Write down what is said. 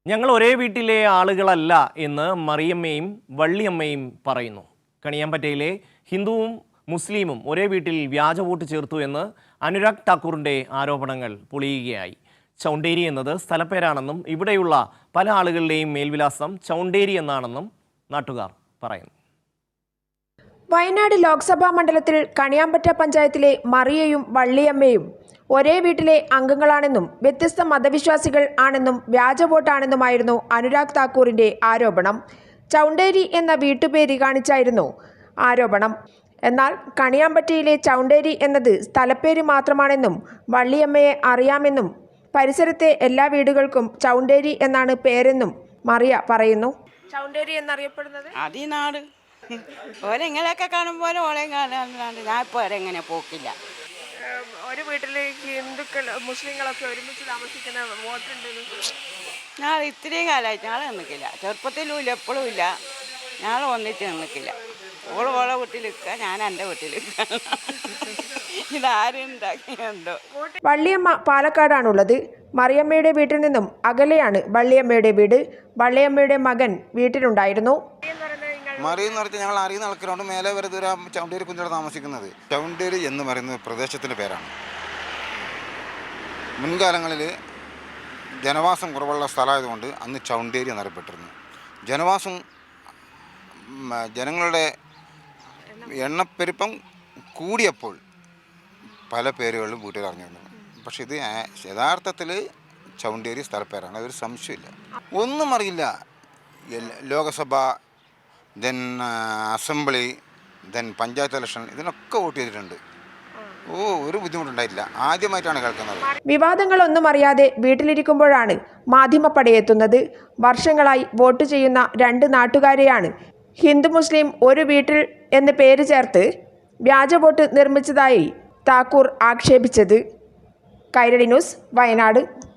ഞങ്ങൾ ഒരേ വീട്ടിലെ ആളുകളല്ല എന്ന് മറിയമ്മയും വള്ളിയമ്മയും പറയുന്നു. കണിയാമ്പറ്റയിലെ ഹിന്ദുവും മുസ്ലിമും ഒരേ വീട്ടിൽ വ്യാജ വോട്ട് ചേർത്തു എന്ന് അനുരാഗ് ഠാക്കൂറിൻ്റെ ആരോപണങ്ങൾ പൊളിയുകയായി. ചൗണ്ടേരി എന്നത് സ്ഥലപ്പേരാണെന്നും ഇവിടെയുള്ള പല ആളുകളുടെയും മേൽവിലാസം ചൗണ്ടേരി എന്നാണെന്നും നാട്ടുകാർ പറയുന്നു. വയനാട് ലോക്സഭാ മണ്ഡലത്തിൽ കണിയാമ്പറ്റ പഞ്ചായത്തിലെ മറിയയും വള്ളിയമ്മയും ഒരേ വീട്ടിലെ അംഗങ്ങളാണെന്നും വ്യത്യസ്ത മതവിശ്വാസികൾ ആണെന്നും വ്യാജ വോട്ടാണെന്നുമായിരുന്നു അനുരാഗ് ഠാക്കൂറിൻ്റെ ആരോപണം. ചൗണ്ടേരി എന്ന വീട്ടുപേര് കാണിച്ചായിരുന്നു ആരോപണം. എന്നാൽ കണിയാമ്പറ്റയിലെ ചൗണ്ടേരി എന്നത് സ്ഥലപ്പേര് മാത്രമാണെന്നും വള്ളിയമ്മയെ അറിയാമെന്നും പരിസരത്തെ എല്ലാ വീടുകൾക്കും ചൗണ്ടേരി എന്നാണ് പേരെന്നും മറിയ പറയുന്നു. ചൗണ്ടേരി എന്നറിയപ്പെടുന്നത് അതിനാട് ഓരെങ്ങനെയൊക്കെ കാണുമ്പോൾ ഓളെ കാണാൻ ഞാൻ ഇപ്പോൾ എങ്ങനെ പോക്കില്ല. ഒരു വീട്ടിൽ ഹിന്ദുക്കൾ മുസ്ലിങ്ങളൊക്കെ ഒരുമിച്ച് താമസിക്കുന്ന വോട്ടുണ്ട്. ഞാൻ ഇത്രയും കാലമായിട്ട് ഞങ്ങൾ നിൽക്കില്ല. ചെറുപ്പത്തിലും ഇല്ല, എപ്പോഴും ഇല്ല. ഞങ്ങൾ ഒന്നിച്ച് നിൽക്കില്ല. ഓളെ വീട്ടിൽ നിൽക്കുക, ഞാൻ എൻ്റെ വീട്ടിൽ നിൽക്കുക. ഇതാരുണ്ടാക്കിയുണ്ടോ? വള്ളിയമ്മ പാലക്കാടാണുള്ളത്. മറിയമ്മയുടെ വീട്ടിൽ നിന്നും അകലെയാണ് വള്ളിയമ്മയുടെ വീട്. വള്ളിയമ്മയുടെ മകൻ വീട്ടിലുണ്ടായിരുന്നു. മറിയ എന്ന് പറഞ്ഞാൽ ഞങ്ങൾ അറിയുന്ന ആൾക്കാരുണ്ട്. മേലെ വരെ ചൗണ്ടേരി കുഞ്ഞിലാണ് താമസിക്കുന്നത്. ചൗണ്ടേരി എന്ന് പറയുന്നത് പ്രദേശത്തിൻ്റെ പേരാണ്. മുൻകാലങ്ങളിൽ ജനവാസം കുറവുള്ള സ്ഥലമായതുകൊണ്ട് അന്ന് ചൗണ്ടേരി എന്നറിയപ്പെട്ടിരുന്നു. ജനവാസം ജനങ്ങളുടെ എണ്ണപ്പെരുപ്പം കൂടിയപ്പോൾ പല പേരുകളിലും വീട്ടിൽ അറിഞ്ഞിരുന്നു. പക്ഷെ ഇത് യഥാർത്ഥത്തിൽ ചൗണ്ടേരി സ്ഥലപ്പേരാണ്, അതൊരു സംശയമില്ല. ഒന്നും അറിയില്ല. Lok Sabha, then assembly, then panchayat election, ഇതിനൊക്കെ വോട്ട് ചെയ്തിട്ടുണ്ട്. ഒരു ബുദ്ധിമുട്ടുണ്ടായിട്ടില്ല. ആദ്യമായിട്ടാണ് കേൾക്കുന്നത്. വിവാദങ്ങളൊന്നും അറിയാതെ വീട്ടിലിരിക്കുമ്പോഴാണ് മാധ്യമപ്പടയെത്തുന്നത്. വർഷങ്ങളായി വോട്ട് ചെയ്യുന്ന രണ്ട് നാട്ടുകാരെയാണ് ഹിന്ദു മുസ്ലിം ഒരു വീട്ടിൽ എന്ന് പേര് ചേർത്ത് വ്യാജ വോട്ട് നിർമ്മിച്ചതായി ഠാക്കൂർ ആക്ഷേപിച്ചത്. കൈരളി ന്യൂസ്, വയനാട്.